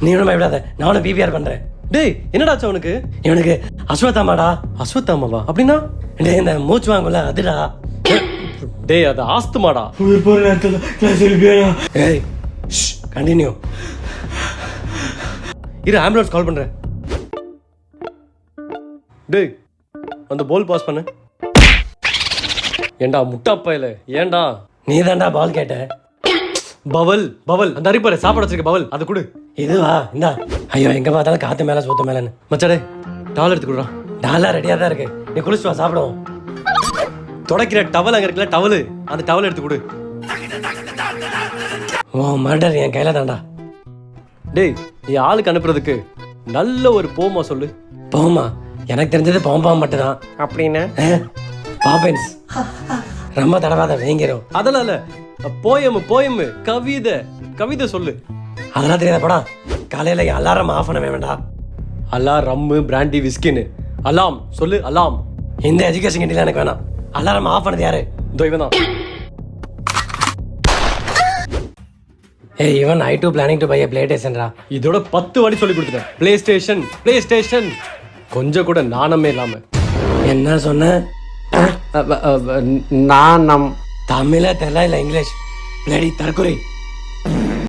நீ ஒன்றும் பயப்படாத, நான் உனக்கு பிபிஆர் பண்றேன். டேய் என்னடாச்சு அவனுக்கு? இவனுக்கு அஸ்வத்தாமாடா. அஸ்வத்தாமாவா? அப்படின்னா? டேய் இந்த மூச்சு வாங்கும்ல அதுடா. டேய் அது ஆஸ்துமாடா. ஏய் கண்டினியூ. இரு ஆம்புலன்ஸ் கால் பண்றேன். டேய் அந்த பால் பாஸ் பண்ணு. ஏண்டா முட்டாப்பையில ஏண்டா? நீ தான்டா பால் கேட்ட. பவல் பவல் அந்த அரிப்பாரு சாப்பாடு வச்சிருக்க பவல் அது கொடு. இதுவா இந்தா. ஐயோ எங்க பார்த்தாலும் காத்து மேல சூத்த மேலன்னு. மச்சாடே டால் எடுத்து கொடுறா. டாலா ரெடியா தான் இருக்கு, நீ குளிச்சு வா சாப்பிடுவோம். தொடக்கிற டவல் அங்க இருக்குல்ல டவல், அந்த டவல் எடுத்து கொடு. ஓ மர்டர் என் கையில தான்டா. டேய் என் ஆளுக்கு அனுப்புறதுக்கு நல்ல ஒரு போமா சொல்லு. போமா? எனக்கு தெரிஞ்சது பாம்பாம் மட்டும்தான். அப்படின்னு பாப்பன்ஸ் ரொம்ப தடவாத வேங்கிரும். அதெல்லாம் இல்ல, போயம் போயம் கவிதை கவிதை சொல்லு. அதெல்லாம் தெரியாத படா. காலையில அலாரம் ஆஃப் பண்ண வேண்டாம். அலாம் ரம்மு பிராண்டி விஸ்கின்னு அலாம் சொல்லு. அலாம். இந்த எஜுகேஷன் கிட்ட எனக்கு வேணாம். அலாரம் ஆஃப் பண்ணது யாரு? இவன் தான். ஏய் even I too planning to buy a பிளேஸ்டேஷன்ரா. இதோட 10 வாட்டி சொல்லி கொடுத்துட்டேன். PlayStation PlayStation. கொஞ்சம் கூட நாணமே இல்லாம. என்ன சொன்ன? நாணம். தமிழ தெரியல இல்ல இங்கிலீஷ்? பிளேடி தற்கொலை.